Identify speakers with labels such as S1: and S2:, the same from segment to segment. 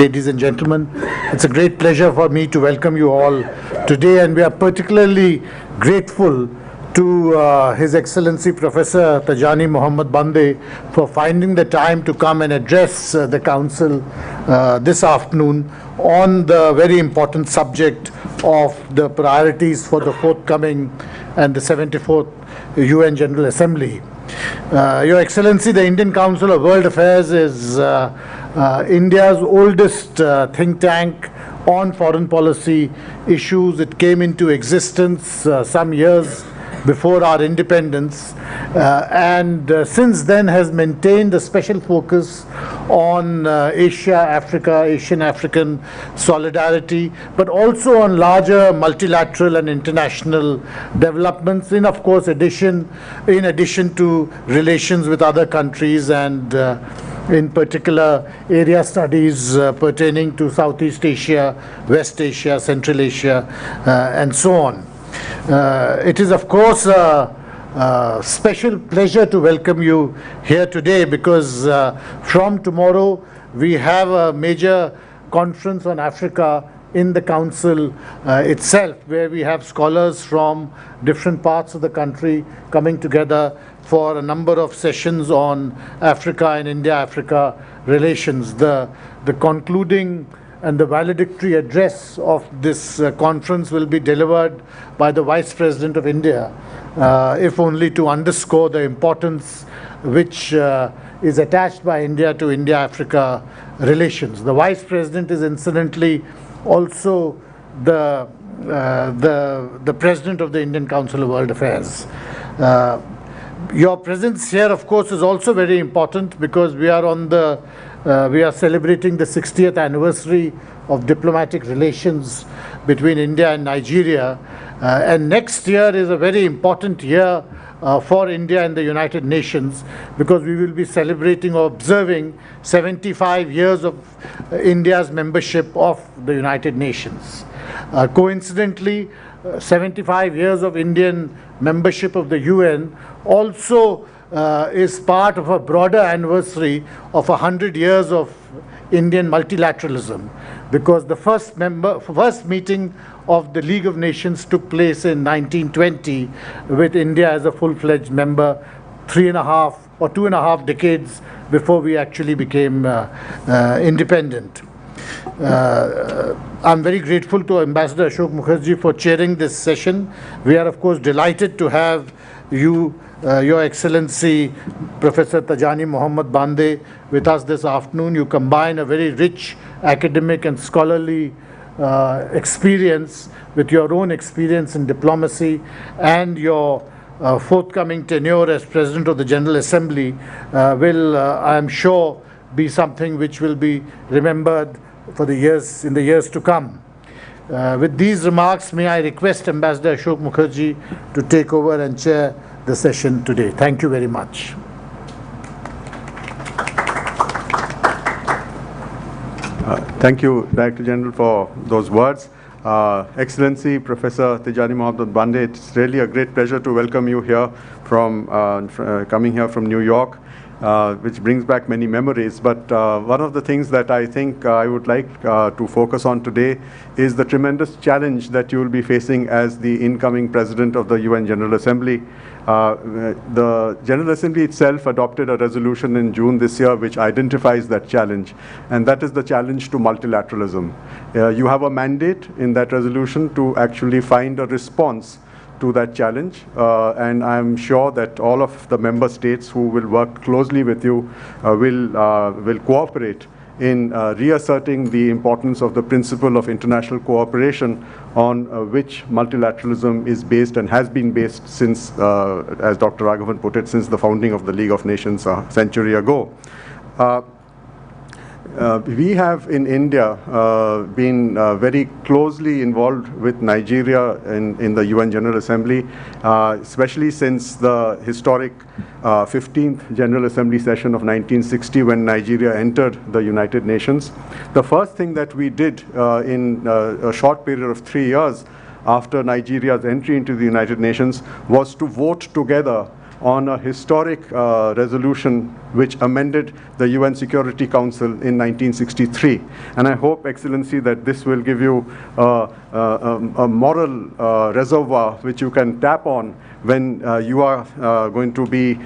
S1: Ladies and gentlemen, it's a great pleasure for me to welcome you all today, and we are particularly grateful to His Excellency Professor Tijjani Muhammad-Bande for finding the time to come and address the Council this afternoon on the very important subject of the priorities for the forthcoming and the 74th UN General Assembly. Your Excellency, the Indian Council of World Affairs is India's oldest think tank on foreign policy issues. It came into existence some years before our independence, and since then has maintained a special focus on Asia, Africa, Asian-African solidarity, but also on larger multilateral and international developments, of course, in addition to relations with other countries and in particular area studies pertaining to Southeast Asia, West Asia, Central Asia, and so on. It is, of course, a special pleasure to welcome you here today because from tomorrow we have a major conference on Africa in the Council itself, where we have scholars from different parts of the country coming together for a number of sessions on Africa and India-Africa relations. The concluding and the valedictory address of this conference will be delivered by the Vice President of India, if only to underscore the importance which is attached by India to India-Africa relations. The Vice President is incidentally also the President of the Indian Council of World Affairs. Your presence here, of course, is also very important because we are celebrating the 60th anniversary of diplomatic relations between India and Nigeria, and next year is a very important year for India and the United Nations because we will be celebrating or observing 75 years of India's membership of the United Nations. Coincidentally, 75 years of Indian membership of the UN also is part of a broader anniversary of 100 years of Indian multilateralism, because the first meeting of the League of Nations took place in 1920 with India as a full-fledged member, 3.5 or 2.5 decades before we actually became independent. I'm very grateful to Ambassador Asoke Mukerji for chairing this session. We are, of course, delighted to have you, Your Excellency Professor Tijjani Muhammad-Bande, with us this afternoon. You combine a very rich academic and scholarly experience with your own experience in diplomacy and your forthcoming tenure as President of the General Assembly will, I am sure, be something which will be remembered for the years in the years to come. With these remarks, may I request Ambassador Asoke Mukerji to take over and chair the session today. Thank you very much.
S2: Thank you, Director General, for those words. Excellency Professor Tijjani Muhammad-Bande, it's really a great pleasure to welcome you here from coming here from New York, which brings back many memories. But one of the things that I think I would like to focus on today is the tremendous challenge that you will be facing as the incoming President of the UN General Assembly. The General Assembly itself adopted a resolution in June this year which identifies that challenge, and that is the challenge to multilateralism. You have a mandate in that resolution to actually find a response to that challenge, and I'm sure that all of the member states who will work closely with you will cooperate in reasserting the importance of the principle of international cooperation on which multilateralism is based and has been based since, as Dr. Raghavan put it, since the founding of the League of Nations a century ago. We have in India been very closely involved with Nigeria in the UN General Assembly, especially since the historic 15th General Assembly session of 1960 when Nigeria entered the United Nations. The first thing that we did in a short period of 3 years after Nigeria's entry into the United Nations was to vote together on a historic resolution which amended the UN Security Council in 1963. And I hope, Excellency, that this will give you a moral reservoir which you can tap on when you are going to be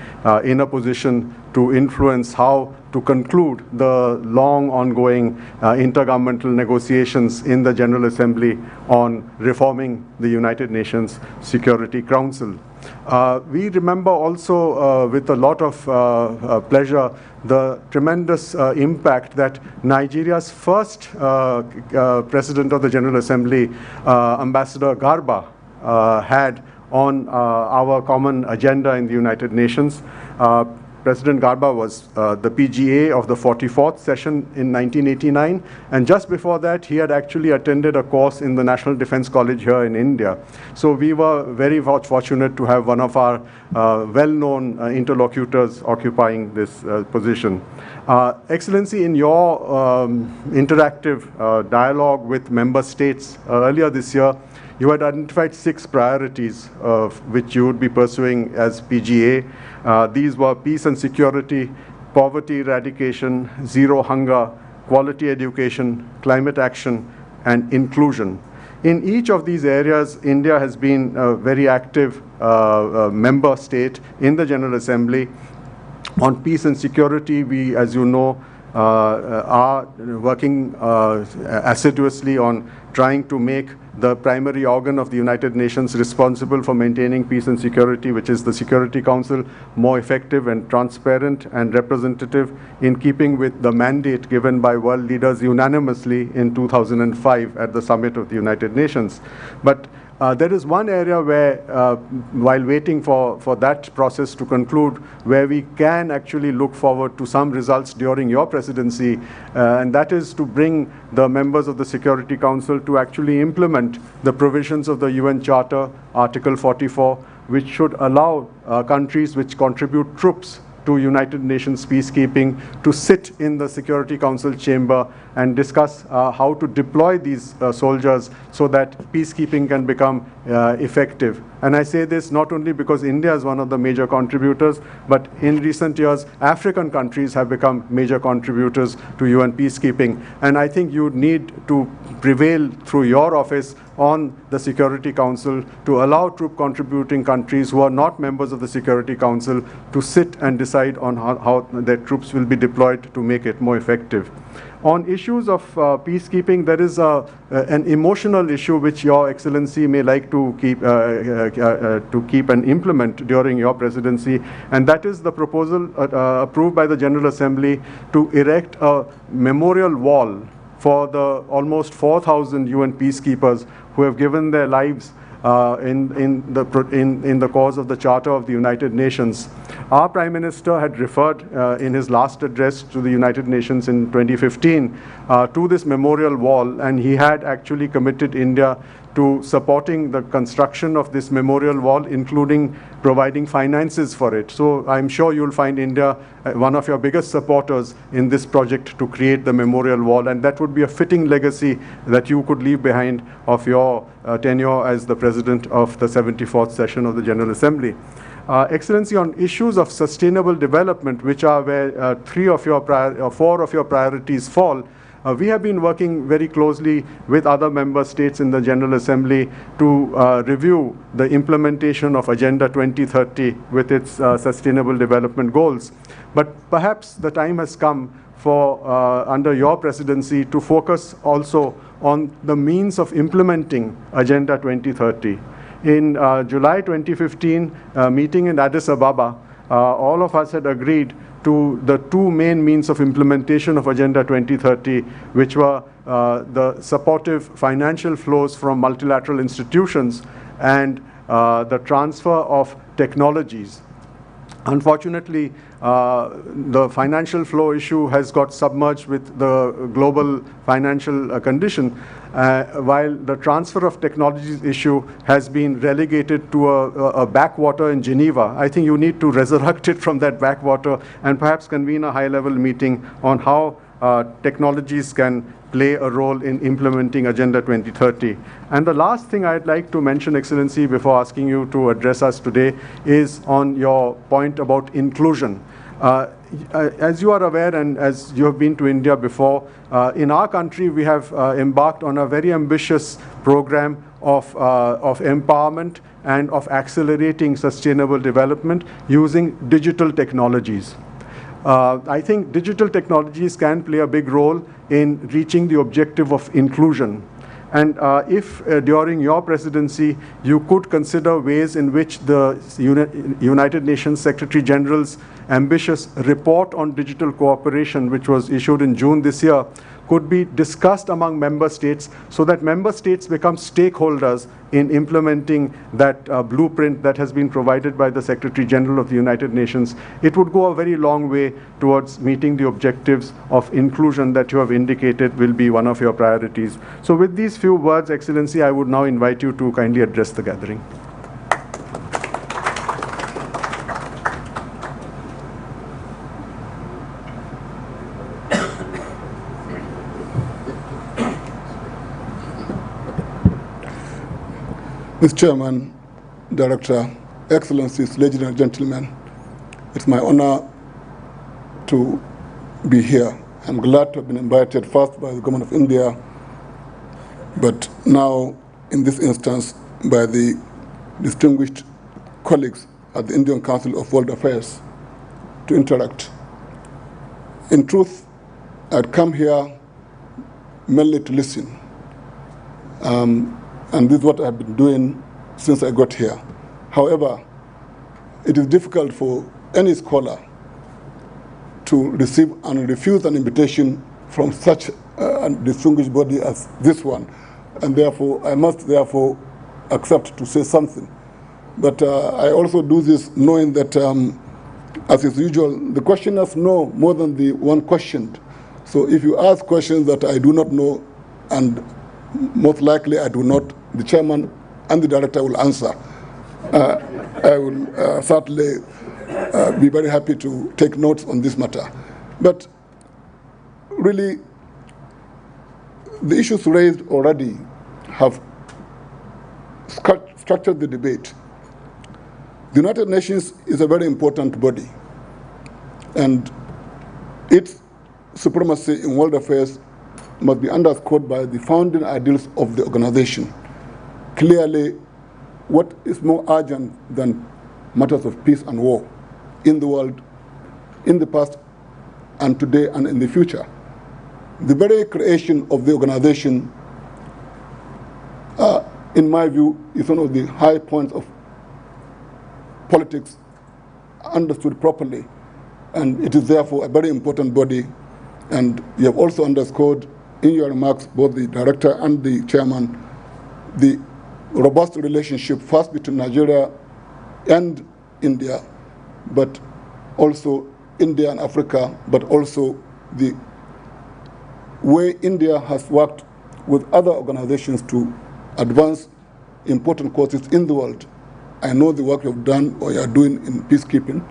S2: in a position to influence how to conclude the long ongoing intergovernmental negotiations in the General Assembly on reforming the United Nations Security Council. We remember also with a lot of pleasure the tremendous impact that Nigeria's first President of the General Assembly, Ambassador Garba, had on our common agenda in the United Nations. President Garba was the PGA of the 44th session in 1989, and just before that he had actually attended a course in the National Defense College here in India. So we were very fortunate to have one of our well-known interlocutors occupying this position. Excellency, in your interactive dialogue with member states earlier this year, you had identified 6 priorities which you would be pursuing as PGA. These were peace and security, poverty eradication, zero hunger, quality education, climate action, and inclusion. In each of these areas, India has been a very active member state in the General Assembly. On peace and security, we, as you know, are working assiduously on trying to make the primary organ of the United Nations responsible for maintaining peace and security, which is the Security Council, more effective and transparent and representative, in keeping with the mandate given by world leaders unanimously in 2005 at the summit of the United Nations. But there is one area where, while waiting for that process to conclude, where we can actually look forward to some results during your presidency, and that is to bring the members of the Security Council to actually implement the provisions of the UN Charter, Article 44, which should allow countries which contribute troops to United Nations peacekeeping to sit in the Security Council chamber and discuss how to deploy these soldiers so that peacekeeping can become effective. And I say this not only because India is one of the major contributors, but in recent years, African countries have become major contributors to UN peacekeeping. And I think you need to prevail through your office on the Security Council to allow troop contributing countries who are not members of the Security Council to sit and decide on how their troops will be deployed to make it more effective. On issues of peacekeeping, there is an emotional issue which Your Excellency may like to keep and implement during your presidency, and that is the proposal approved by the General Assembly to erect a memorial wall for the almost 4,000 UN peacekeepers who have given their lives in the cause of the Charter of the United Nations. Our Prime Minister had referred in his last address to the United Nations in 2015 to this memorial wall, and he had actually committed India to supporting the construction of this memorial wall, including providing finances for it. So I'm sure you'll find India one of your biggest supporters in this project to create the memorial wall, and that would be a fitting legacy that you could leave behind of your tenure as the President of the 74th session of the General Assembly. Excellency, on issues of sustainable development, which are where 4 of your priorities fall, we have been working very closely with other member states in the General Assembly to review the implementation of Agenda 2030 with its sustainable development goals. But perhaps the time has come for, under your presidency, to focus also on the means of implementing Agenda 2030. In July 2015 meeting in Addis Ababa, all of us had agreed to the 2 main means of implementation of Agenda 2030, which were the supportive financial flows from multilateral institutions and the transfer of technologies. Unfortunately, the financial flow issue has got submerged with the global financial condition, while the transfer of technologies issue has been relegated to a backwater in Geneva. I think you need to resurrect it from that backwater and perhaps convene a high-level meeting on how technologies can play a role in implementing Agenda 2030. And the last thing I'd like to mention, Excellency, before asking you to address us today, is on your point about inclusion. As you are aware, and as you have been to India before, in our country we have embarked on a very ambitious program of empowerment and of accelerating sustainable development using digital technologies. I think digital technologies can play a big role in reaching the objective of inclusion. And if during your presidency you could consider ways in which the United Nations Secretary General's ambitious report on digital cooperation, which was issued in June this year, could be discussed among member states so that member states become stakeholders in implementing that blueprint that has been provided by the Secretary General of the United Nations, it would go a very long way towards meeting the objectives of inclusion that you have indicated will be one of your priorities. So with these few words, Excellency, I would now invite you to kindly address the gathering.
S3: Mr. Chairman, Director, Excellencies, ladies and gentlemen, it's my honor to be here. I'm glad to have been invited first by the Government of India, but now, in this instance, by the distinguished colleagues at the Indian Council of World Affairs to interact. In truth, I'd come here mainly to listen. And this is what I've been doing since I got here. However, it is difficult for any scholar to receive and refuse an invitation from such a distinguished body as this one. And therefore, I must therefore accept to say something. But I also do this knowing that, as is usual, the questioners know more than the one questioned. So if you ask questions that I do not know, and most likely I do not, the chairman and the director will answer. I will certainly be very happy to take notes on this matter. But really, the issues raised already have structured the debate. The United Nations is a very important body, and its supremacy in world affairs must be underscored by the founding ideals of the organization. Clearly, what is more urgent than matters of peace and war in the world, in the past and today and in the future? The very creation of the organization, in my view, is one of the high points of politics understood properly, and it is therefore a very important body. And you have also underscored in your remarks, both the director and the chairman, the robust relationship first between Nigeria and India, but also India and Africa, but also the way India has worked with other organizations to advance important causes in the world. I know the work you've done or you are doing in peacekeeping.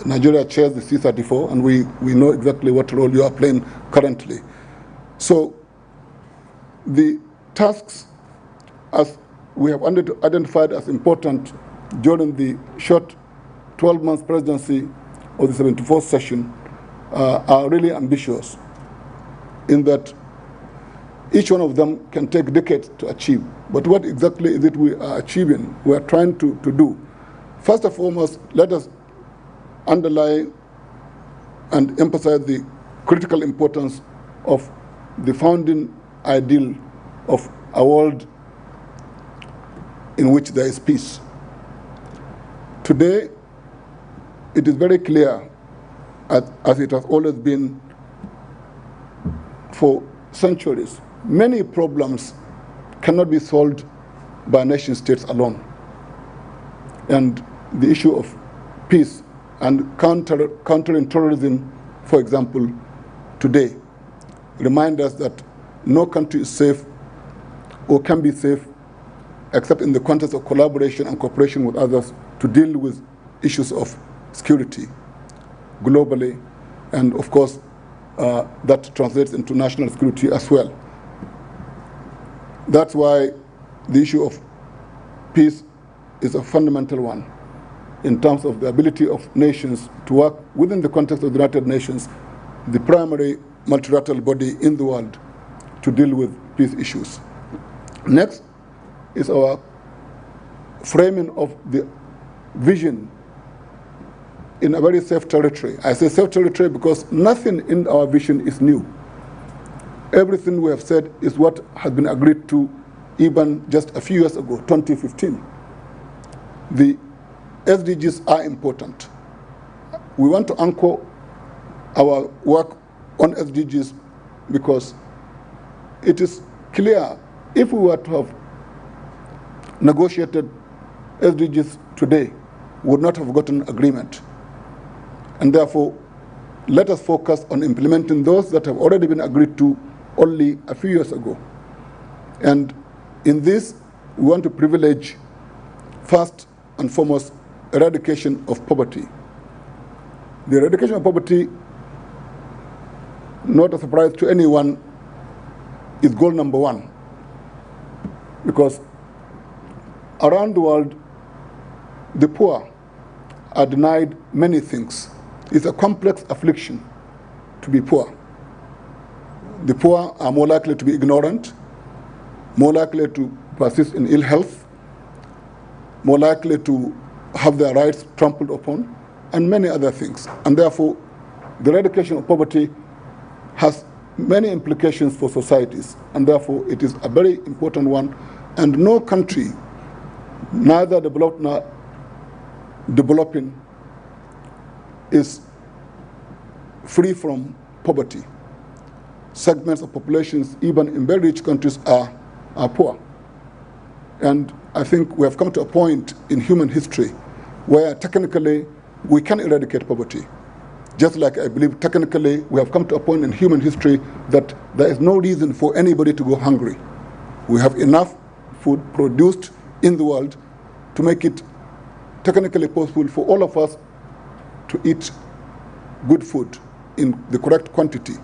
S3: Nigeria chairs the C-34, and we know exactly what role you are playing currently. So the tasks, as we have identified as important during the short 12-month presidency of the 74th session, are really ambitious in that each one of them can take decades to achieve. But what exactly is it we are achieving, we are trying to do? First and foremost, let us underline and emphasize the critical importance of the founding ideal of a world in which there is peace. Today, it is very clear, as it has always been for centuries, many problems cannot be solved by nation states alone. And the issue of peace and countering terrorism, for example, today, remind us that no country is safe or can be safe except in the context of collaboration and cooperation with others to deal with issues of security globally, and of course that translates into national security as well. That's why the issue of peace is a fundamental one in terms of the ability of nations to work within the context of the United Nations, the primary multilateral body in the world, to deal with peace issues. Next is our framing of the vision in a very safe territory. I say safe territory because nothing in our vision is new. Everything we have said is what has been agreed to even just a few years ago, 2015. The SDGs are important. We want to anchor our work on SDGs because it is clear if we were to have negotiated SDGs today, we would not have gotten agreement. And therefore, let us focus on implementing those that have already been agreed to only a few years ago. And in this, we want to privilege, first and foremost, eradication of poverty. The eradication of poverty, not a surprise to anyone, is goal number one. Because around the world, the poor are denied many things. It's a complex affliction to be poor. The poor are more likely to be ignorant, more likely to persist in ill health, more likely to have their rights trampled upon, and many other things. And therefore, the eradication of poverty has many implications for societies, and therefore it is a very important one. And no country, neither developed nor developing, is free from poverty. Segments of populations, even in very rich countries, are poor. And I think we have come to a point in human history where technically we can eradicate poverty. Just like I believe technically we have come to a point in human history that there is no reason for anybody to go hungry. We have enough food produced in the world to make it technically possible for all of us to eat good food in the correct quantity.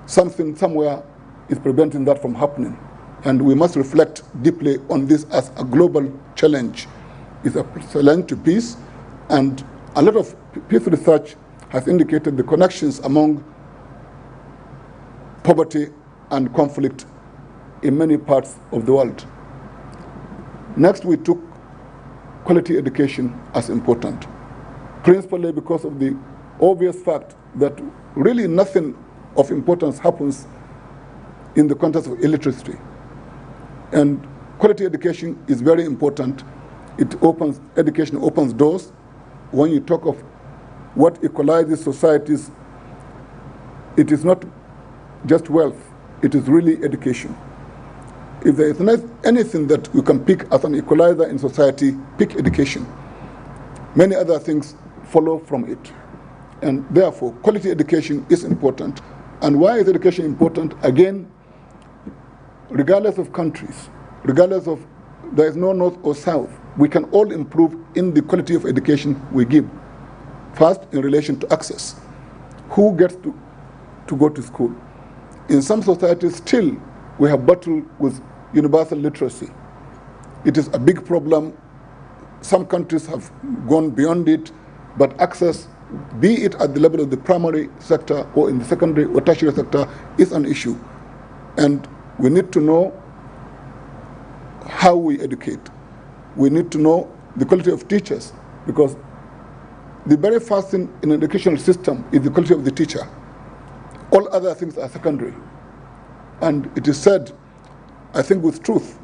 S3: Something somewhere is preventing that from happening. And we must reflect deeply on this as a global challenge. It's a challenge to peace, and a lot of peace research has indicated the connections among poverty and conflict in many parts of the world. Next, we took quality education as important, principally because of the obvious fact that really nothing of importance happens in the context of illiteracy. And quality education is very important. Education opens doors. When you talk of what equalizes societies, it is not just wealth, it is really education. If there is not anything that you can pick as an equalizer in society, pick education. Many other things follow from it. And therefore, quality education is important. And why is education important? Again, regardless of countries, regardless of, there is no north or south, we can all improve in the quality of education we give. First, in relation to access. Who gets to go to school? In some societies, still, we have battled with universal literacy. It is a big problem. Some countries have gone beyond it, but access, be it at the level of the primary sector or in the secondary or tertiary sector, is an issue. And we need to know how we educate. We need to know the quality of teachers, because the very first thing in an educational system is the quality of the teacher. All other things are secondary. And it is said, I think with truth,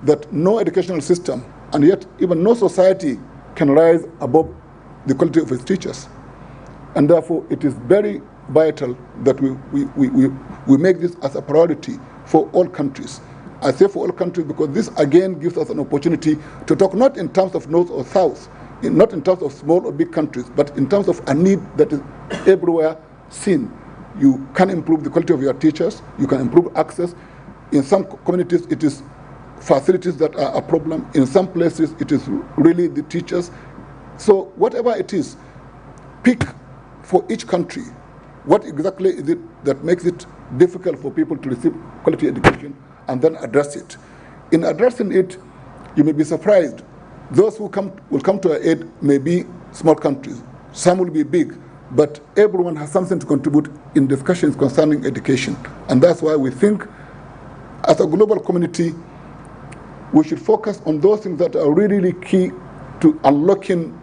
S3: that no educational system, and yet even no society, can rise above the quality of its teachers. And therefore, it is very vital that we make this as a priority for all countries. I say for all countries because this again gives us an opportunity to talk not in terms of north or south, not in terms of small or big countries, but in terms of a need that is everywhere seen. You can improve the quality of your teachers, you can improve access. In some communities, it is facilities that are a problem. In some places, it is really the teachers. So whatever it is, pick for each country what exactly is it that makes it difficult for people to receive quality education, and then address it. In addressing it, you may be surprised. Those who will come to our aid may be small countries. Some will be big, but everyone has something to contribute in discussions concerning education. And that's why we think, as a global community, we should focus on those things that are really, really key to unlocking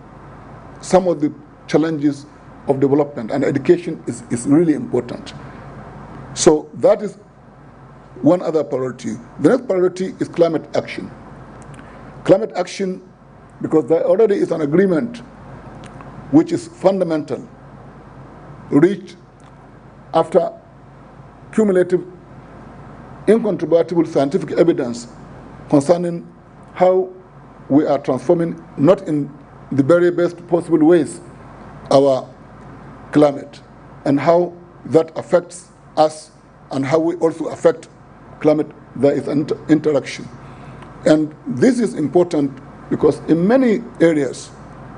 S3: some of the challenges of development, and education is really important. So that is one other priority. The next priority is climate action. Climate action, because there already is an agreement which is fundamental, reached after cumulative, incontrovertible scientific evidence concerning how we are transforming, not in the very best possible ways, our climate, and how that affects us, and how we also affect climate. There is an interaction. And this is important because in many areas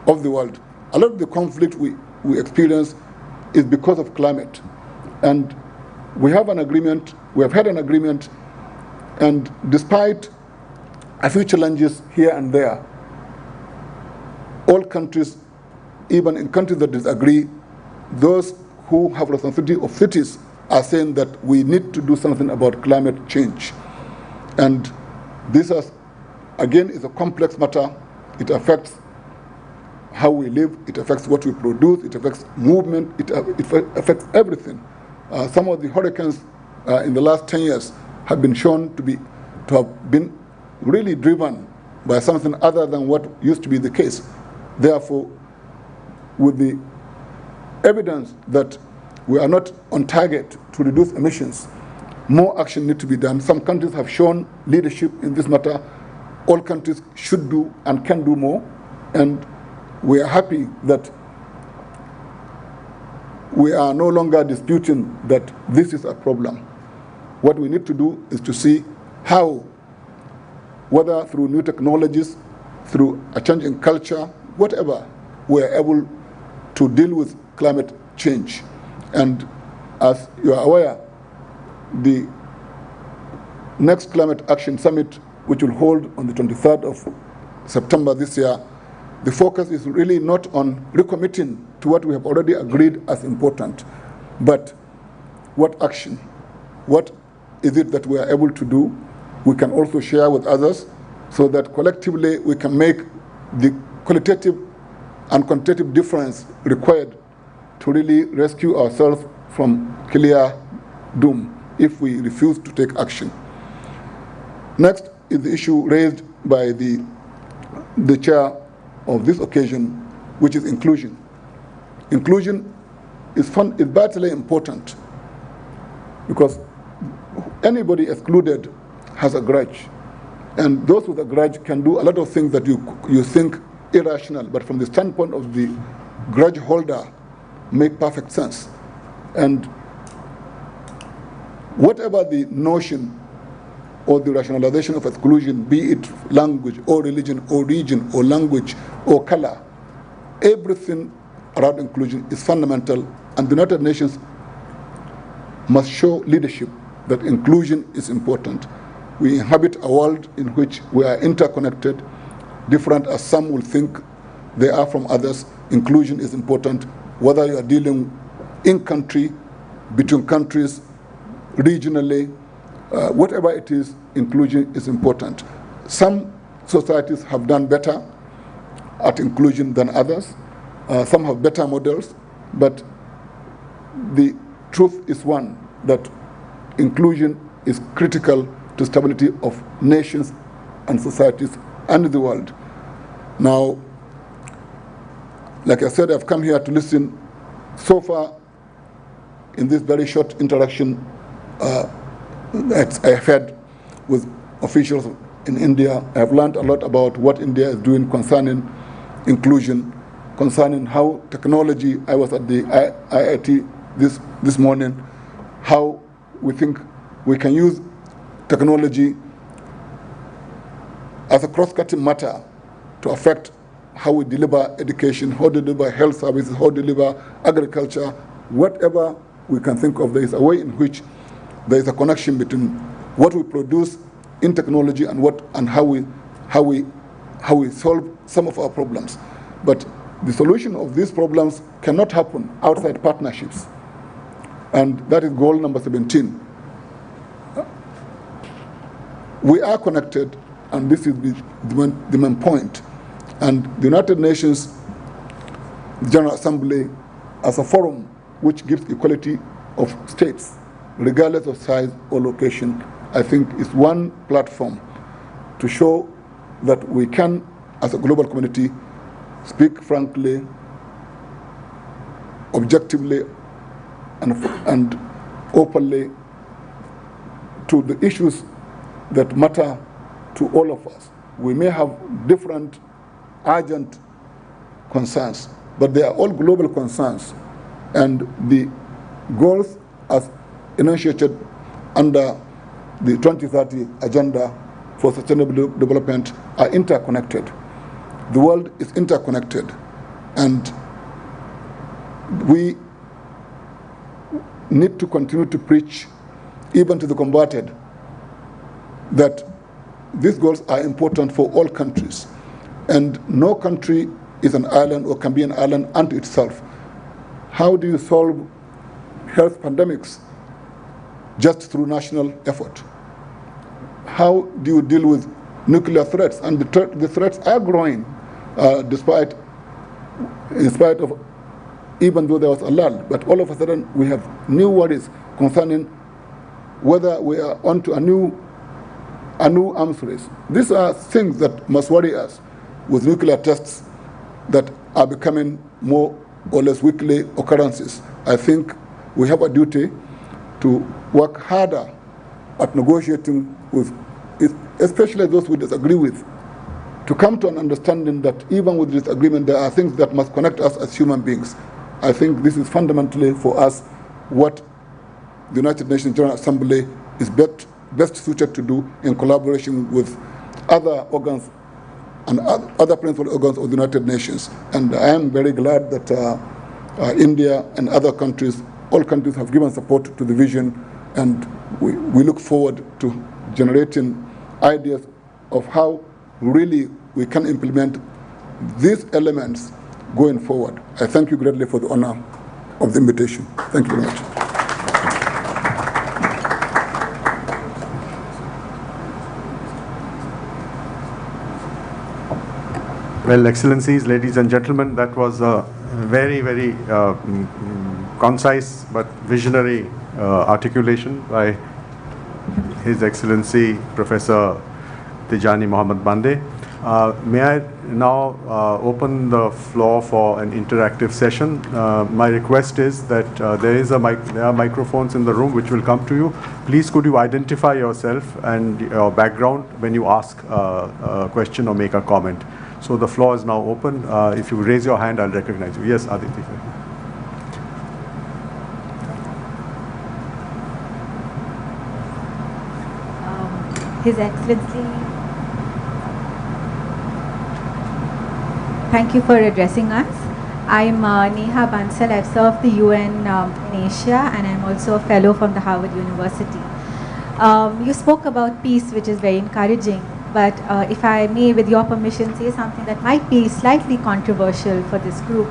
S3: of the world, a lot of the conflict we experience is because of climate. And we have an agreement, we have had an agreement, and despite a few challenges here and there, all countries, even in countries that disagree, those who have responsibility of cities are saying that we need to do something about climate change. And this, again, is a complex matter. It affects how we live, it affects what we produce, it affects movement, it affects everything. Some of the hurricanes in the last 10 years have been shown to have been really driven by something other than what used to be the case. Therefore, with the evidence that we are not on target to reduce emissions, more action needs to be done. Some countries have shown leadership in this matter. All countries should do and can do more, and we are happy that we are no longer disputing that this is a problem. What we need to do is to see how, whether through new technologies, through a change in culture, whatever, we are able to deal with climate change. And as you are aware, the next Climate Action Summit, which will hold on the 23rd of September this year, the focus is really not on recommitting to what we have already agreed as important, but what action, what is it that we are able to do, we can also share with others, so that collectively we can make the qualitative and quantitative difference required to really rescue ourselves from clear doom if we refuse to take action. Next is the issue raised by the chair of this occasion, which is inclusion. Inclusion is vitally important, because anybody excluded has a grudge, and those with a grudge can do a lot of things that you think irrational, but from the standpoint of the grudge holder, make perfect sense. And whatever the notion or the rationalization of exclusion, be it language or religion or region or language or color, everything around inclusion is fundamental, and the United Nations must show leadership that inclusion is important. We inhabit a world in which we are interconnected, different as some will think they are from others. Inclusion is important, whether you are dealing in country, between countries, regionally, whatever it is, inclusion is important. Some societies have done better at inclusion than others. Some have better models, but the truth is one, that inclusion is critical to stability of nations and societies and the world. Now, like I said, I've come here to listen. So far, in this very short interaction that I have had with officials in India, I have learned a lot about what India is doing concerning inclusion, concerning how technology. I was at the IIT this morning, how we think we can use technology as a cross-cutting matter to affect how we deliver education, how we deliver health services, how we deliver agriculture, whatever we can think of, there is a way in which there is a connection between what we produce in technology and how we solve some of our problems. But the solution of these problems cannot happen outside partnerships. And that is goal number 17. We are connected, and this is the main point. And the United Nations General Assembly, as a forum which gives equality of states, regardless of size or location, I think is one platform to show that we can, as a global community, speak frankly, objectively, and openly to the issues that matter to all of us. We may have different urgent concerns, but they are all global concerns, and the goals as enunciated under the 2030 Agenda for Sustainable Development are interconnected. The world is interconnected, and we need to continue to preach, even to the converted, that these goals are important for all countries, and no country is an island or can be an island unto itself. How do you solve health pandemics? Just through national effort. How do you deal with nuclear threats? And the threats are growing, in spite of, even though there was a lull, but all of a sudden we have new worries concerning whether we are onto a new arms race. These are things that must worry us, with nuclear tests that are becoming more or less weekly occurrences. I think we have a duty to work harder at negotiating with, especially those we disagree with, to come to an understanding that even with disagreement, there are things that must connect us as human beings. I think this is fundamentally for us what the United Nations General Assembly is best suited to do in collaboration with other organs and other principal organs of the United Nations. And I am very glad that India and other countries, all countries have given support to the vision, and we look forward to generating ideas of how really we can implement these elements going forward. I thank you greatly for the honor of the invitation. Thank you very much.
S2: Well, Excellencies, ladies and gentlemen, that was a very, very concise but visionary articulation by His Excellency Professor Tijjani Muhammad-Bande. May I now open the floor for an interactive session. My request is that there are microphones in the room which will come to you. Please could you identify yourself and your background when you ask a question or make a comment. So the floor is now open. If you raise your hand, I'll recognize you. Yes, Aditi.
S4: His Excellency, thank you for addressing us. I'm Neha Bansal. I've served the UN in Asia, and I'm also a fellow from the Harvard University. You spoke about peace, which is very encouraging. But if I may, with your permission, say something that might be slightly controversial for this group,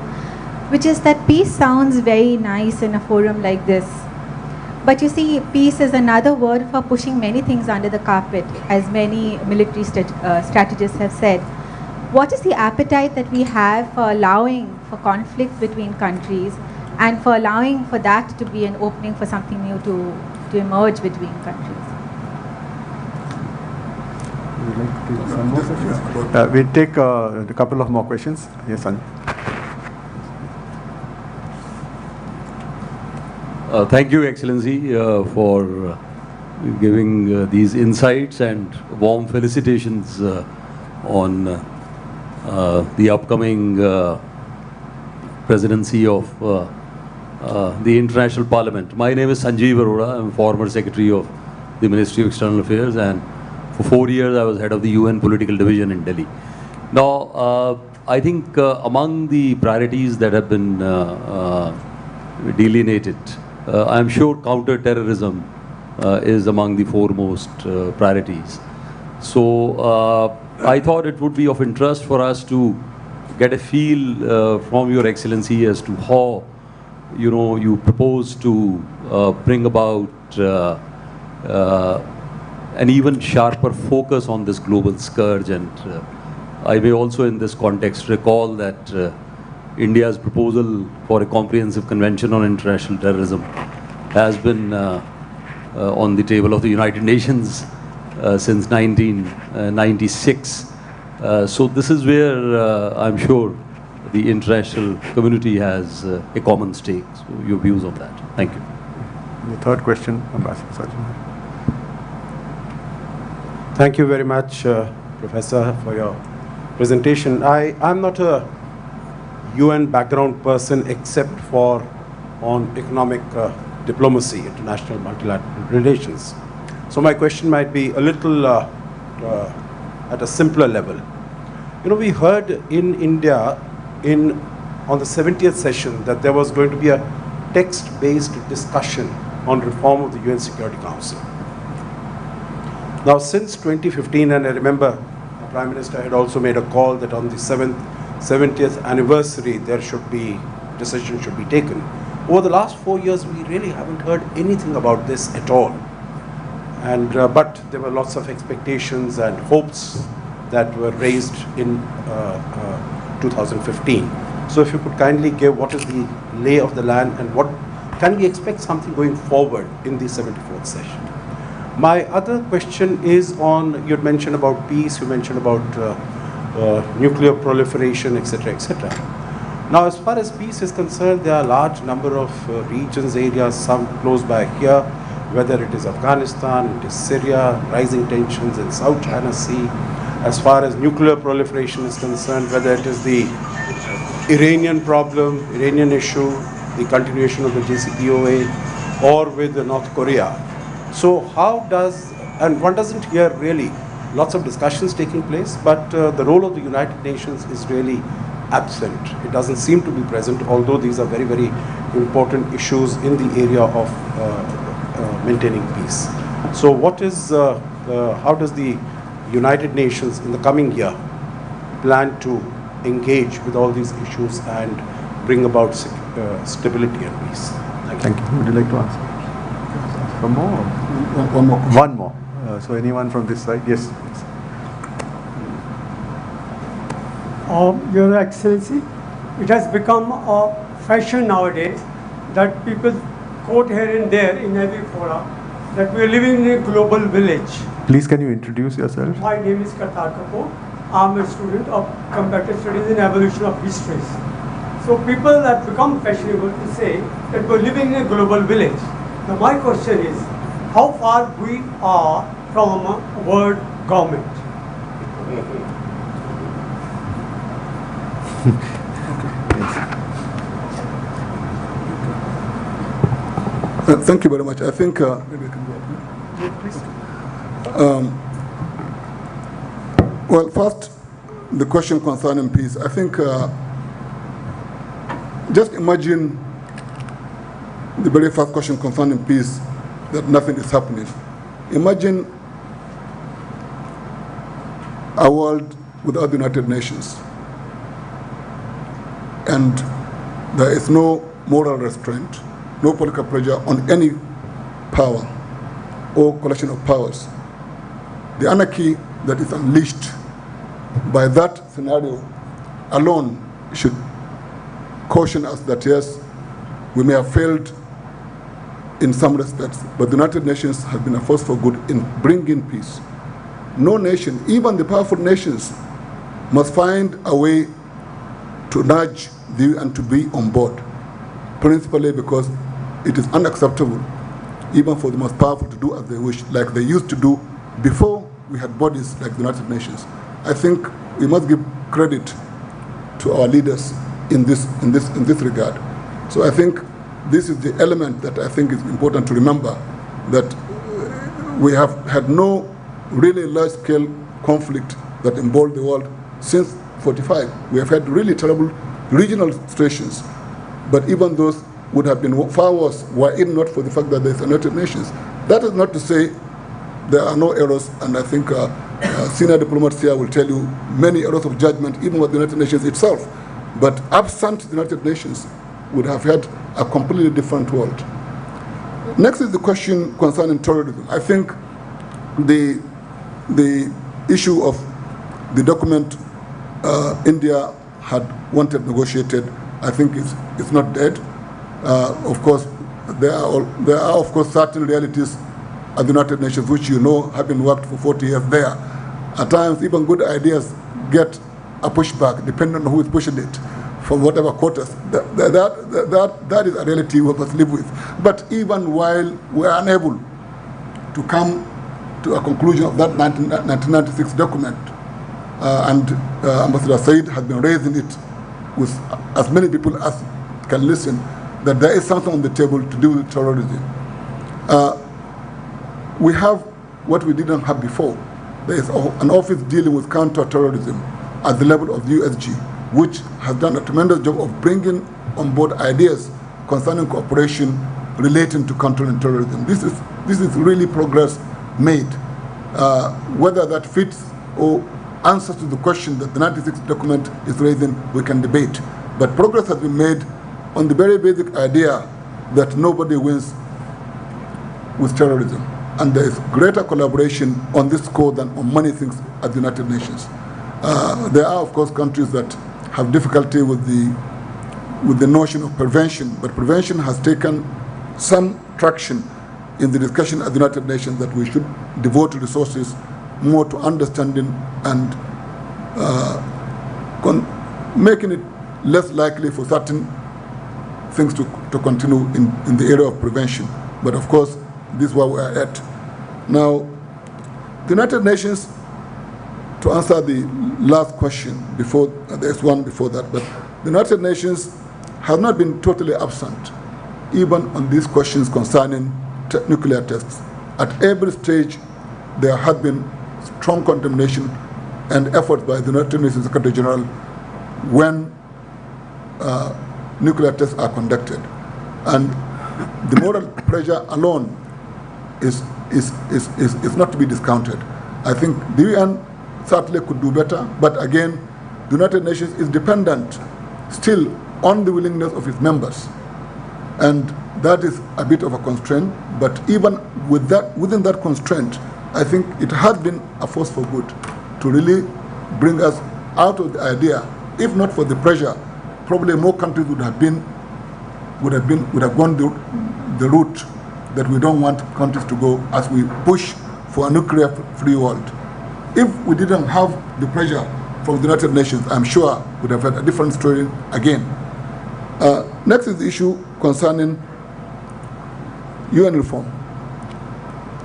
S4: which is that peace sounds very nice in a forum like this. But you see, peace is another word for pushing many things under the carpet, as many military strategists have said. What is the appetite that we have for allowing for conflict between countries and for allowing for that to be an opening for something new to emerge between countries?
S2: We'll take a couple of more questions. Yes, Sanjay.
S5: Thank you, Excellency, for giving these insights, and warm felicitations on the upcoming presidency of the International Parliament. My name is Sanjeev Arora. I'm former Secretary of the Ministry of External Affairs, and for 4 years I was head of the UN Political Division in Delhi. Now, I think among the priorities that have been delineated I'm sure counter-terrorism is among the foremost priorities. So I thought it would be of interest for us to get a feel from Your Excellency as to how, you propose to bring about an even sharper focus on this global scourge. And I may also in this context recall that India's proposal for a comprehensive convention on international terrorism has been on the table of the United Nations since 1996. So this is where I'm sure the international community has a common stake. So your views on that. Thank you.
S2: The third question, Ambassador Sajjan.
S6: Thank you very much, Professor, for your presentation. I'm not a UN background person except for on economic diplomacy, international multilateral relations. So my question might be a little at a simpler level. We heard in India on the 70th session that there was going to be a text-based discussion on reform of the UN Security Council. Now, since 2015, and I remember the Prime Minister had also made a call that on the 70th anniversary, decision should be taken. Over the last 4 years, we really haven't heard anything about this at all. And but there were lots of expectations and hopes that were raised in 2015. So if you could kindly give what is the lay of the land and what can we expect something going forward in the 74th session? My other question is on, you had mentioned about peace, you mentioned about nuclear proliferation, etc., etc. Now, as far as peace is concerned, there are a large number of regions, areas, some close by here, whether it is Afghanistan, it is Syria, rising tensions in South China Sea. As far as nuclear proliferation is concerned, whether it is the Iranian problem, Iranian issue, the continuation of the JCPOA, or with North Korea. So how does, and one doesn't hear really lots of discussions taking place, but the role of the United Nations is really absent. It doesn't seem to be present, although these are very, very important issues in the area of maintaining peace. So what is, how does the United Nations in the coming year plan to engage with all these issues and bring about stability and peace?
S2: Thank you. Would you like to answer? One more?
S3: One more.
S2: One more. So anyone from this side? Yes, please.
S7: Your Excellency, it has become a fashion nowadays that people quote here and there in every forum that we are living in a global village.
S2: Please, can you introduce yourself?
S7: My name is Kartar Kapoor. I am a student of comparative studies in evolution of histories. So people have become fashionable to say that we are living in a global village. Now my question is, how far we are from a world government?
S3: Thank you very much. I think maybe I can go up here.
S7: Please.
S3: Well, first, the question concerning peace. I think just imagine the very first question concerning peace, that nothing is happening. Imagine a world without the United Nations, and there is no moral restraint, no political pressure on any power or collection of powers. The anarchy that is unleashed by that scenario alone should caution us that yes, we may have failed in some respects, but the United Nations have been a force for good in bringing peace. No nation, even the powerful nations, must find a way to nudge the UN to be on board, principally because it is unacceptable even for the most powerful to do as they wish, like they used to do before we had bodies like the United Nations. I think we must give credit to our leaders in this regard. So I think this is the element that I think is important to remember, that we have had no really large-scale conflict that involved the world since 45. We have had really terrible regional situations, but even those would have been far worse were it not for the fact that there is a United Nations. That is not to say there are no errors, and I think senior diplomats here will tell you many errors of judgment, even with the United Nations itself. But absent the United Nations, would have had a completely different world. Next is the question concerning terrorism. I think the issue of the document India had wanted negotiated, I think it's not dead. Of course, there are of course certain realities at the United Nations which you know have been worked for 40 years there. At times, even good ideas get a pushback depending on who is pushing it from whatever quarters. That is a reality we must live with. But even while we are unable to come to a conclusion of that 1996 document, and Ambassador Said has been raising it with as many people as can listen, that there is something on the table to do with terrorism. We have what we didn't have before. There is an office dealing with counter-terrorism at the level of the USG, which has done a tremendous job of bringing on board ideas concerning cooperation relating to countering terrorism. This is really progress made. Whether that fits or answers to the question that the 96 document is raising, we can debate. But progress has been made on the very basic idea that nobody wins with terrorism. And there is greater collaboration on this score than on many things at the United Nations. There are, of course, countries that have difficulty with the notion of prevention, but prevention has taken some traction in the discussion at the United Nations that we should devote resources more to understanding and making it less likely for certain things to continue in the area of prevention. But of course, this is where we are at. Now, the United Nations, to answer the last question, before there's one before that, but the United Nations has not been totally absent, even on these questions concerning nuclear tests. At every stage, there has been strong condemnation and efforts by the United Nations Secretary General when nuclear tests are conducted. And the moral pressure alone is not to be discounted. I think the UN certainly could do better, but again, the United Nations is dependent still on the willingness of its members. And that is a bit of a constraint, but even with that, within that constraint, I think it has been a force for good to really bring us out of the idea. If not for the pressure, probably more countries would have gone the route that we don't want countries to go as we push for a nuclear-free world. If we didn't have the pressure from the United Nations, I'm sure we'd have had a different story again. Next is the issue concerning UN reform.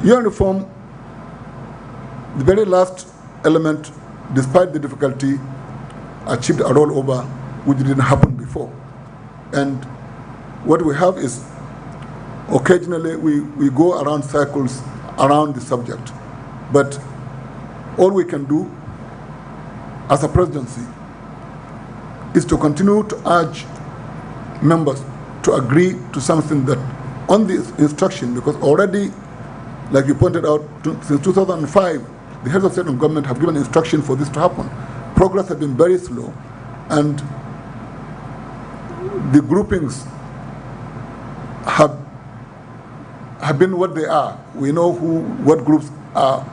S3: UN reform, the very last element, despite the difficulty, achieved a rollover which didn't happen before. And what we have is occasionally we go around circles around the subject. But all we can do as a presidency is to continue to urge members to agree to something that on this instruction, because already, like you pointed out, since 2005, the heads of state and government have given instruction for this to happen. Progress has been very slow, and the groupings have been what they are. We know what groups are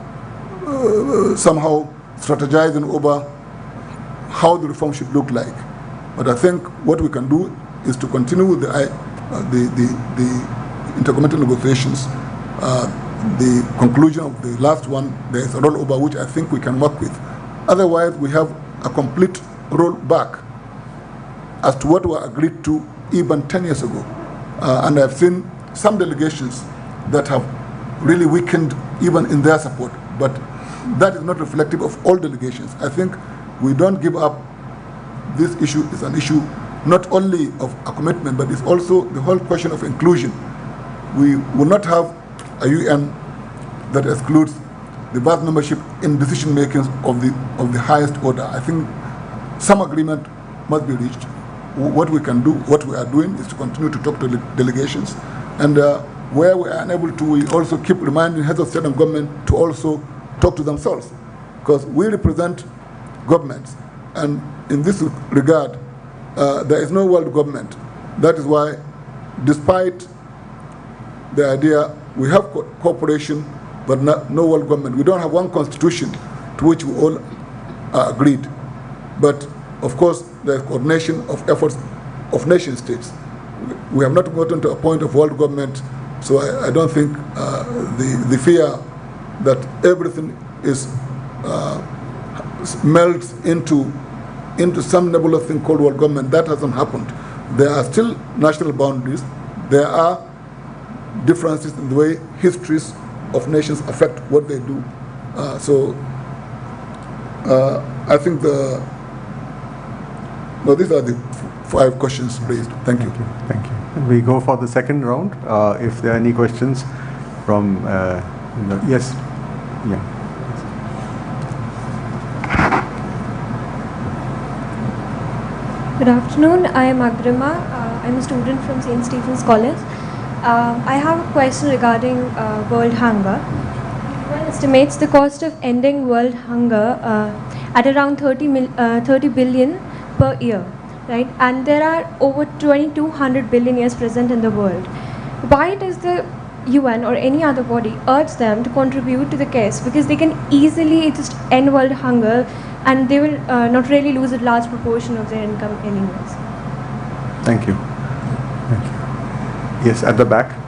S3: somehow strategizing over how the reform should look like. But I think what we can do is to continue with the intergovernmental negotiations. The conclusion of the last one, there is a rollover which I think we can work with. Otherwise, we have a complete rollback as to what were agreed to even 10 years ago. And I've seen some delegations that have really weakened even in their support, but that is not reflective of all delegations. I think we don't give up. This issue is an issue not only of a commitment, but it's also the whole question of inclusion. We will not have a UN that excludes the vast membership in decision making of the highest order. I think some agreement must be reached. what we can do, what we are doing is to continue to talk to delegations, and where we are unable to, we also keep reminding heads of state and government to also talk to themselves, because we represent governments, and in this regard, there is no world government. That is why, despite the idea we have cooperation, but no world government. We don't have one constitution to which we all are agreed. But of course, there is coordination of efforts of nation states. We have not gotten to a point of world government, so I don't think the fear that everything is melts into some nebulous thing called world government. That hasn't happened. There are still national boundaries. There are differences in the way histories of nations affect what they do. I think these are the 5 questions raised. Thank you.
S2: Thank you. We go for the second round. If there are any questions from, yes, yeah.
S8: Good afternoon. I am Agrima. I'm a student from St. Stephen's College. I have a question regarding world hunger. UN estimates the cost of ending world hunger at around 30 billion per year, right? And there are over 2,200 billionaires present in the world. Why does the UN or any other body urge them to contribute to the case? Because they can easily just end world hunger, and they will not really lose a large proportion of their income anyways.
S2: Thank you. Thank you. Yes, at the back.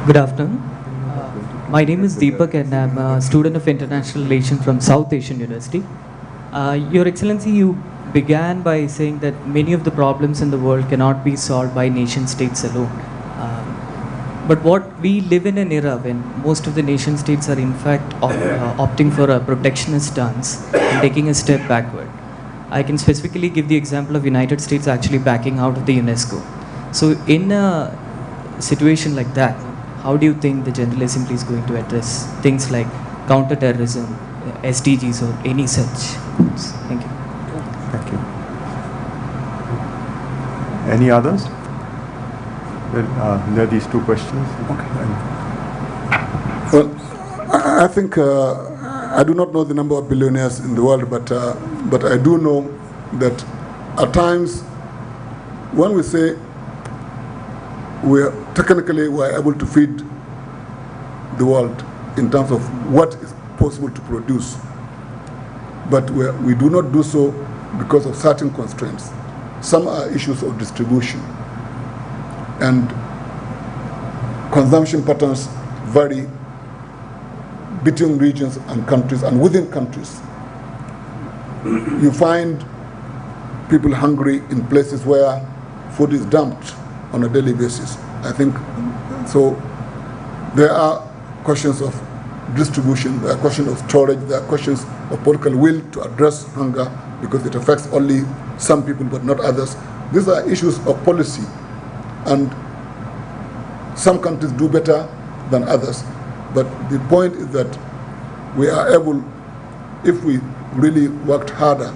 S9: Good afternoon. My name is Deepak and I'm a student of International Relations from South Asian University. Your Excellency, you began by saying that many of the problems in the world cannot be solved by nation states alone. But we live in an era when most of the nation states are in fact opting for a protectionist stance and taking a step backward. I can specifically give the example of United States actually backing out of the UNESCO. So in a situation like that, how do you think the General Assembly is going to address things like counter-terrorism, SDGs or any such? Thank you.
S2: Thank you. Any others? There are these 2 questions. Okay.
S3: Well, I think I do not know the number of billionaires in the world, but I do know that at times when we say we are able to feed the world in terms of what is possible to produce, but we do not do so because of certain constraints. Some are issues of distribution, and consumption patterns vary between regions and countries and within countries. You find people hungry in places where food is dumped on a daily basis. I think so. There are questions of distribution, there are questions of storage, there are questions of political will to address hunger because it affects only some people but not others. These are issues of policy, and some countries do better than others. But the point is that we are able, if we really worked harder,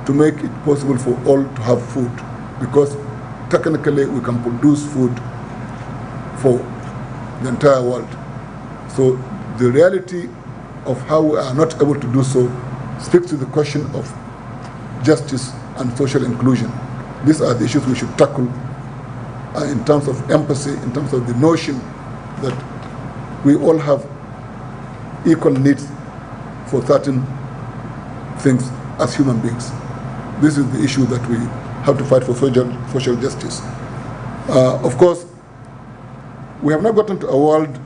S3: to make it possible for all to have food, because technically we can produce food for the entire world. So the reality of how we are not able to do so speaks to the question of justice and social inclusion. These are the issues we should tackle in terms of empathy, in terms of the notion that we all have equal needs for certain things as human beings. This is the issue that we have to fight for social justice. Of course, we have not gotten to a world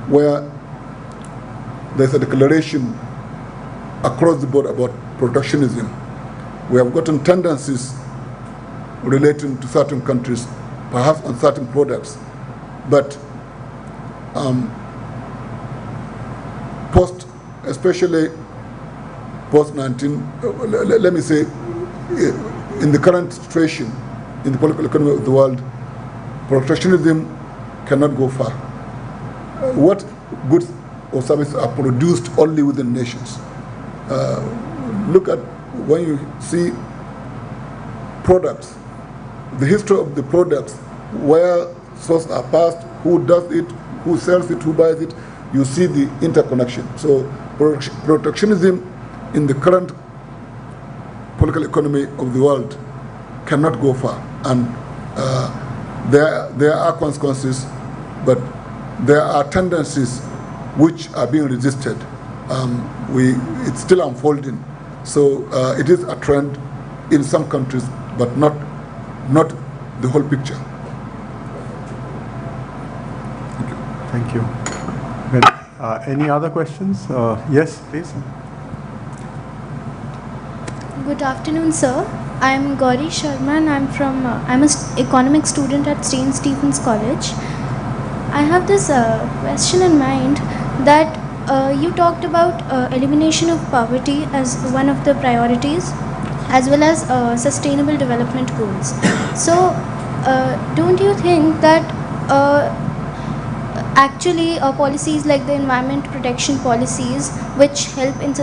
S3: where there's a declaration across the board about protectionism. We have gotten tendencies relating to certain countries, perhaps on certain products, but especially post-19, let me say, in the current situation, in the political economy of the world, protectionism cannot go far. What goods or services are produced only within nations. Look at when you see products, the history of the products, where sources are passed, who does it, who sells it, who buys it, you see the interconnection. So protectionism in the current political economy of the world cannot go far. And there are consequences, but there are tendencies which are being resisted. It's still unfolding. So it is a trend in some countries, but not the whole picture.
S2: Thank you. Well, any other questions? Yes, please.
S10: Good afternoon, sir. I'm Gauri Sharma and I'm an economics student at St. Stephen's College. I have this question in mind that you talked about elimination of poverty as one of the priorities, as well as sustainable development goals. So don't you think that actually policies like the environment protection policies, which help in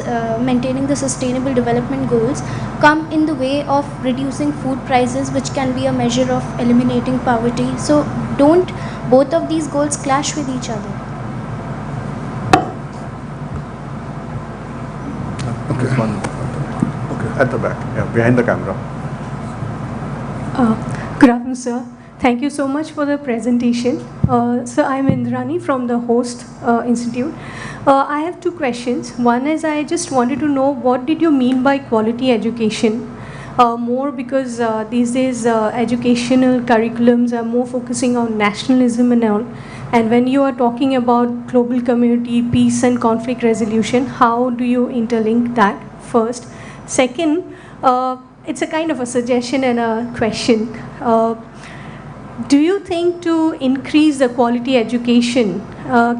S10: maintaining the sustainable development goals, come in the way of reducing food prices, which can be a measure of eliminating poverty? So don't both of these goals clash with each other?
S2: Okay. Okay, at the back, yeah, behind the camera.
S11: Good afternoon, sir. Thank you so much for the presentation. So I'm Indrani from the Host Institute. I have two questions. One is, I just wanted to know, what did you mean by quality education? More because these days educational curriculums are more focusing on nationalism and all. And when you are talking about global community, peace and conflict resolution, how do you interlink that first? Second, it's a kind of a suggestion and a question. Do you think to increase the quality education,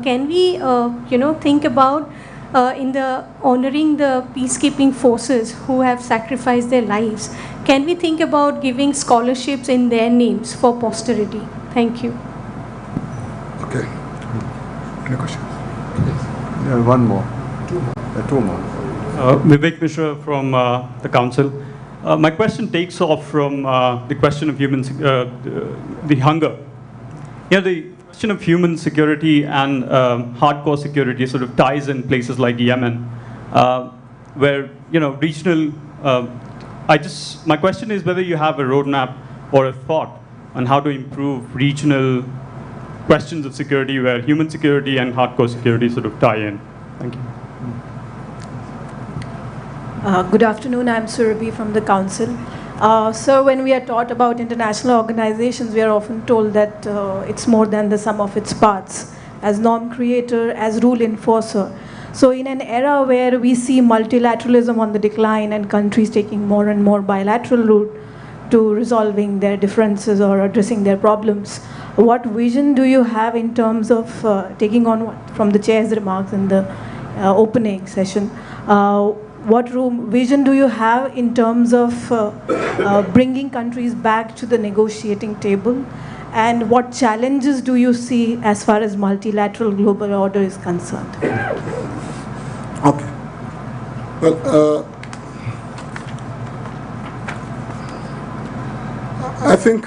S11: can we think about in the honoring the peacekeeping forces who have sacrificed their lives? Can we think about giving scholarships in their names for posterity? Thank you.
S3: Okay. Any questions?
S2: Yeah, one more. Two more.
S12: Vivek Mishra from the Council. My question takes off from the question of the hunger. Yeah, the question of human security and hardcore security sort of ties in places like Yemen, where regional. My question is whether you have a roadmap or a thought on how to improve regional questions of security, where human security and hardcore security sort of tie in. Thank you.
S13: Good afternoon, I'm Surabhi from the Council. So when we are taught about international organizations, we are often told that it's more than the sum of its parts, as norm creator, as rule enforcer. So in an era where we see multilateralism on the decline and countries taking more and more bilateral route to resolving their differences or addressing their problems, what vision do you have in terms of taking on from the chair's remarks in the opening session? What vision do you have in terms of bringing countries back to the negotiating table? And what challenges do you see as far as multilateral global order is concerned?
S3: Okay. Well, I think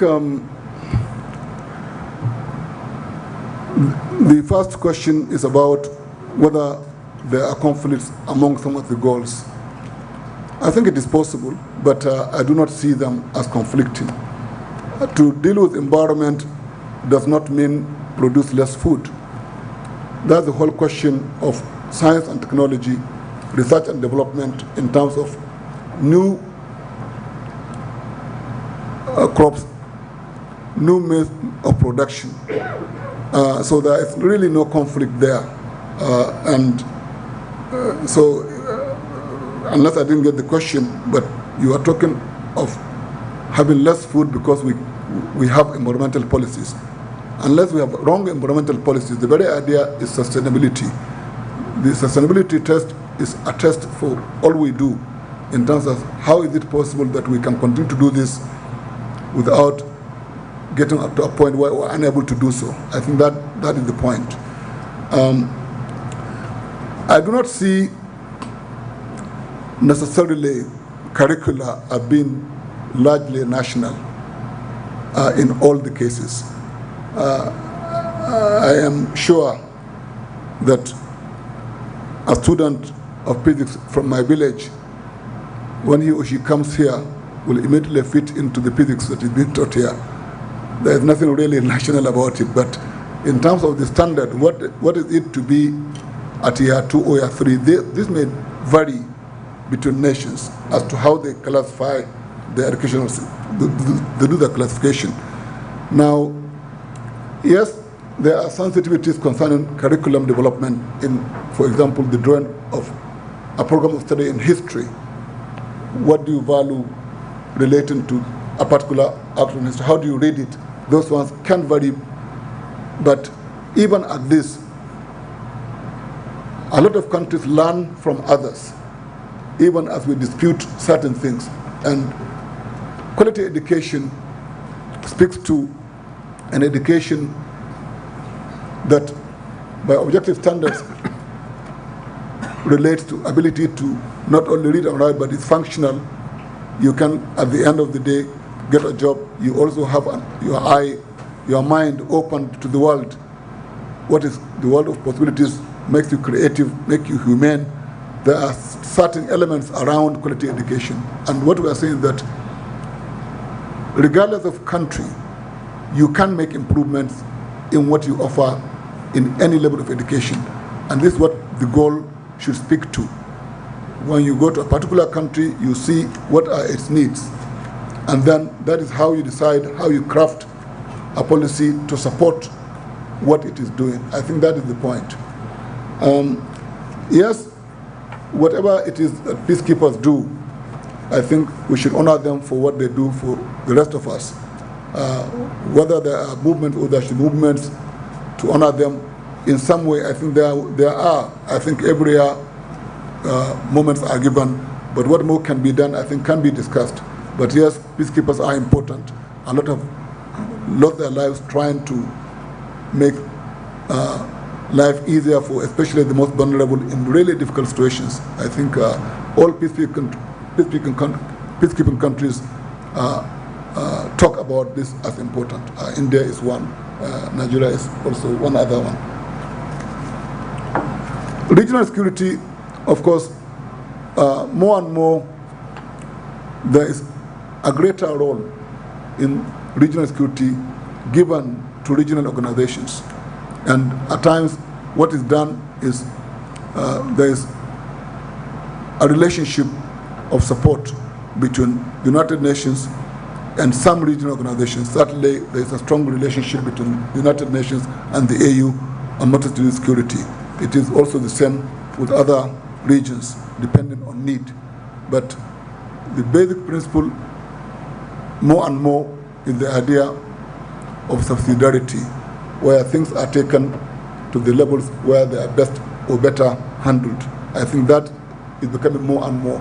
S3: the first question is about whether there are conflicts among some of the goals. I think it is possible, but I do not see them as conflicting. To deal with environment does not mean produce less food. That's the whole question of science and technology, research and development in terms of new crops, new means of production. So there is really no conflict there. So unless I didn't get the question, but you are talking of having less food because we have environmental policies. Unless we have wrong environmental policies, the very idea is sustainability. The sustainability test is a test for all we do in terms of how is it possible that we can continue to do this without getting up to a point where we're unable to do so. I think that is the point. I do not see necessarily curricula are being largely national in all the cases. I am sure that a student of physics from my village, when he or she comes here, will immediately fit into the physics that is being taught here. There is nothing really national about it, but in terms of the standard, what is it to be at year 2 or year 3, this may vary between nations as to how they classify the educational, they do the classification. Now, yes, there are sensitivities concerning curriculum development in, for example, the drawing of a program of study in history. What do you value relating to a particular act in history? How do you read it? Those ones can vary, but even at this, a lot of countries learn from others, even as we dispute certain things. And quality education speaks to an education that, by objective standards, relates to ability to not only read and write, but it's functional. You can, at the end of the day, get a job. You also have your mind open to the world. What is the world of possibilities? Makes you creative, make you humane. There are certain elements around quality education. And what we are saying is that regardless of country, you can make improvements in what you offer in any level of education. And this is what the goal should speak to. When you go to a particular country, you see what are its needs. And then that is how you decide, how you craft a policy to support what it is doing. I think that is the point. Yes, whatever it is that peacekeepers do, I think we should honor them for what they do for the rest of us. Whether there are movements or there should be movements to honor them in some way, I think there are. I think every year moments are given, but what more can be done, I think, can be discussed. But yes, peacekeepers are important. A lot have lost their lives trying to make life easier for especially the most vulnerable in really difficult situations. I think all peacekeeping countries talk about this as important. India is one. Nigeria is also one other one. Regional security, of course, more and more there is a greater role in regional security given to regional organizations. And at times what is done is there is a relationship of support between the United Nations and some regional organizations. Certainly there is a strong relationship between the United Nations and the AU on multitude security. It is also the same with other regions depending on need. But the basic principle more and more is the idea of subsidiarity, where things are taken to the levels where they are best or better handled. I think that is becoming more and more.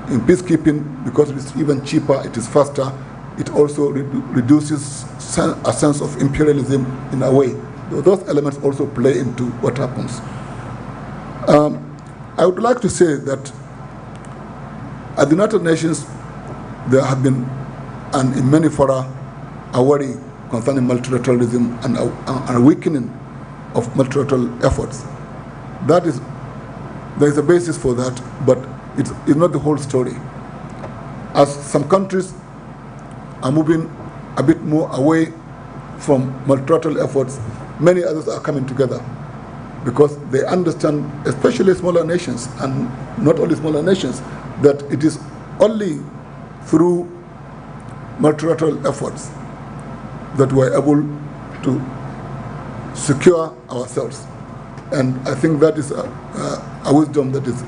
S3: In peacekeeping, because it is even cheaper, it is faster, it also reduces a sense of imperialism in a way. Those elements also play into what happens. I would like to say that at the United Nations, there have been, and in many fora, a worry concerning multilateralism and a weakening of multilateral efforts. There is a basis for that, but it's not the whole story. As some countries are moving a bit more away from multilateral efforts, many others are coming together because they understand, especially smaller nations, and not only smaller nations, that it is only through multilateral efforts that we are able to secure ourselves. And I think that is a wisdom that is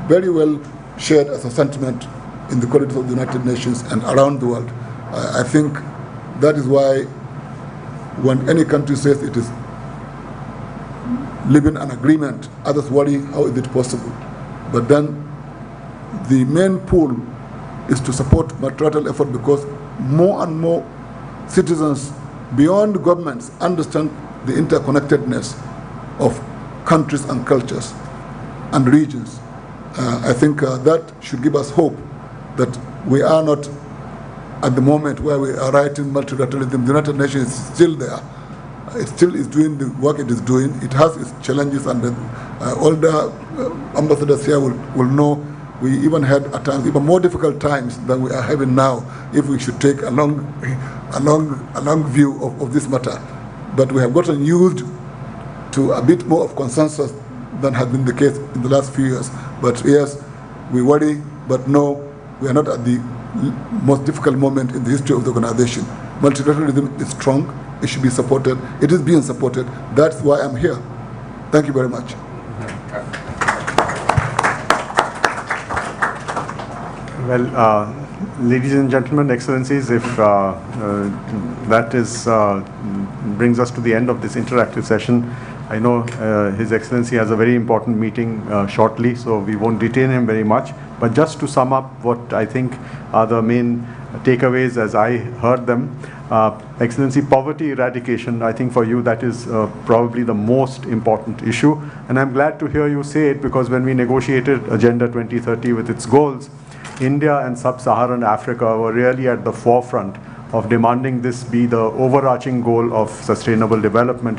S3: very well shared as a sentiment in the corridors of the United Nations and around the world. I think that is why when any country says it is living an agreement, others worry, how is it possible? But then the main pull is to support multilateral effort because more and more citizens beyond governments understand the interconnectedness of countries and cultures. and regions. I think that should give us hope that we are not at the moment where we are writing multilateralism. The United Nations is still there. It still is doing the work it is doing. It has its challenges, and all the ambassadors here will know we even had at times even more difficult times than we are having now if we should take a long view of this matter. But we have gotten used to a bit more of consensus than has been the case in the last few years. But yes, we worry, but no, we are not at the most difficult moment in the history of the organization. Multilateralism is strong. It should be supported. It is being supported. That's why I'm here. Thank you very much.
S2: Well, ladies and gentlemen, excellencies, if that is brings us to the end of this interactive session. I know His Excellency has a very important meeting shortly, so we won't detain him very much. But just to sum up what I think are the main takeaways as I heard them. Excellency, poverty eradication, I think for you that is probably the most important issue. And I'm glad to hear you say it, because when we negotiated Agenda 2030 with its goals, India and Sub-Saharan Africa were really at the forefront of demanding this be the overarching goal of sustainable development.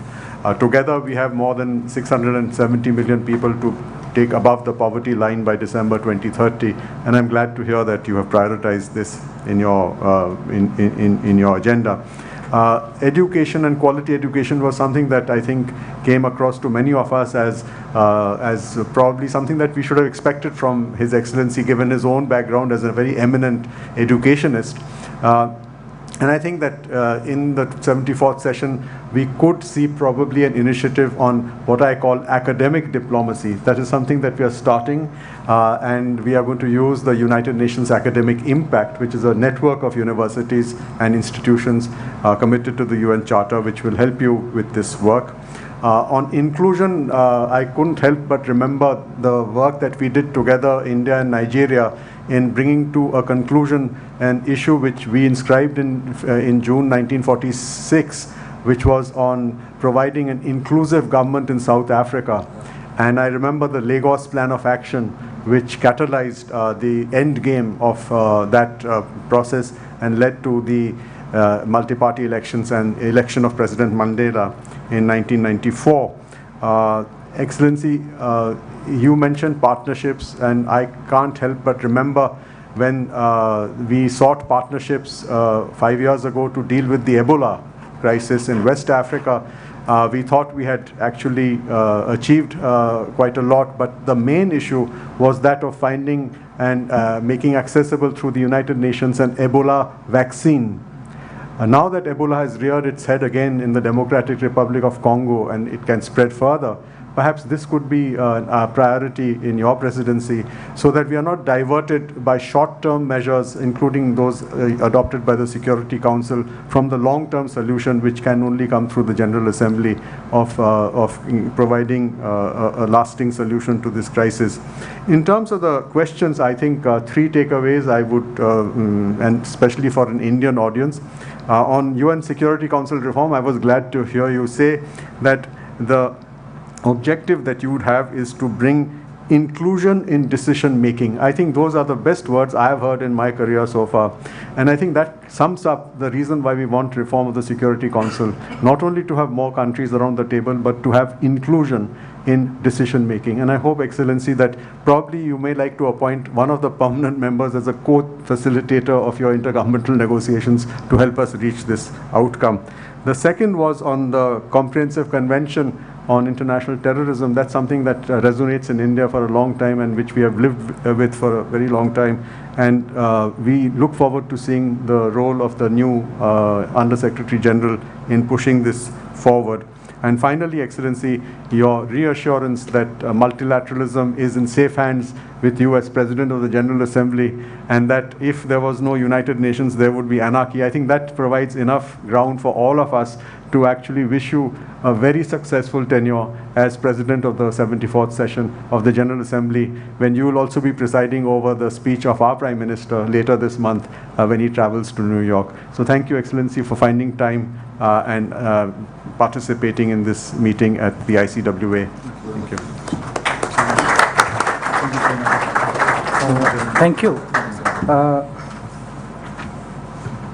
S2: Together we have more than 670 million people to take above the poverty line by December 2030, and I'm glad to hear that you have prioritized this in your in your agenda. Education and quality education was something that I think came across to many of us as probably something that we should have expected from His Excellency, given his own background as a very eminent educationist. And I think that in the 74th session, we could see probably an initiative on what I call academic diplomacy. That is something that we are starting, and we are going to use the United Nations Academic Impact, which is a network of universities and institutions committed to the UN Charter, which will help you with this work. On inclusion, I couldn't help but remember the work that we did together, India and Nigeria, in bringing to a conclusion an issue which we inscribed in June 1946, which was on providing an inclusive government in South Africa. And I remember the Lagos Plan of Action, which catalyzed the end game of that process and led to the multi-party elections and election of President Mandela in 1994. Excellency, you mentioned partnerships, and I can't help but remember when we sought partnerships 5 years ago to deal with the Ebola crisis in West Africa. We thought we had actually achieved quite a lot, but the main issue was that of finding and making accessible through the United Nations an Ebola vaccine. Now that Ebola has reared its head again in the Democratic Republic of Congo and it can spread further, perhaps this could be a priority in your presidency, so that we are not diverted by short-term measures, including those adopted by the Security Council, from the long-term solution, which can only come through the General Assembly of providing a lasting solution to this crisis. In terms of the questions, I think three takeaways I would, and especially for an Indian audience, on UN Security Council reform, I was glad to hear you say that the objective that you would have is to bring inclusion in decision making. I think those are the best words I have heard in my career so far. And I think that sums up the reason why we want reform of the Security Council, not only to have more countries around the table, but to have inclusion in decision making. And I hope, Excellency, that probably you may like to appoint one of the permanent members as a co-facilitator of your intergovernmental negotiations to help us reach this outcome. The second was on the Comprehensive Convention on International Terrorism. That's something that resonates in India for a long time and which we have lived with for a very long time. And we look forward to seeing the role of the new Under-Secretary General in pushing this forward. And finally, Excellency, your reassurance that multilateralism is in safe hands with you as President of the General Assembly, and that if there was no United Nations, there would be anarchy. I think that provides enough ground for all of us to actually wish you a very successful tenure as President of the 74th session of the General Assembly, when you will also be presiding over the speech of our Prime Minister later this month when he travels to New York. So thank you, Excellency, for finding time and participating in this meeting at the ICWA. Thank you.
S14: Thank you.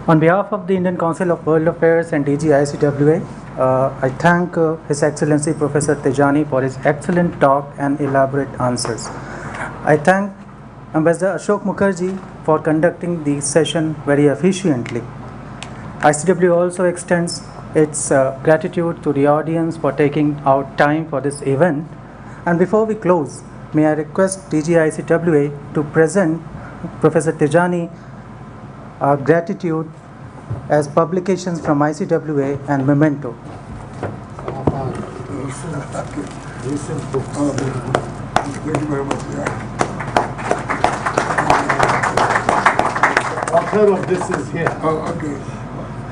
S14: On behalf of the Indian Council of World Affairs and DG ICWA, I thank His Excellency Professor Tijjani for his excellent talk and elaborate answers. I thank Ambassador Asoke Mukerji for conducting the session very efficiently. ICWA also extends its gratitude to the audience for taking out time for this event. And before we close, may I request DG ICWA to present Professor Tijjani our gratitude as publications from ICWA and Memento.
S3: Thank you very much.
S1: Author of this is here.
S3: Oh, okay.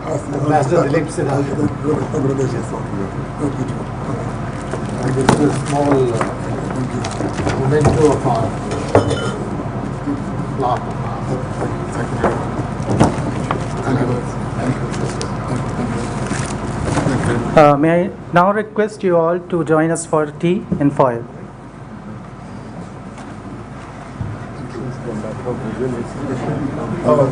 S1: Ambassador Dilip Sinha. And this is a small memento of our plaque.
S14: May I now request you all to join us for tea in foyer.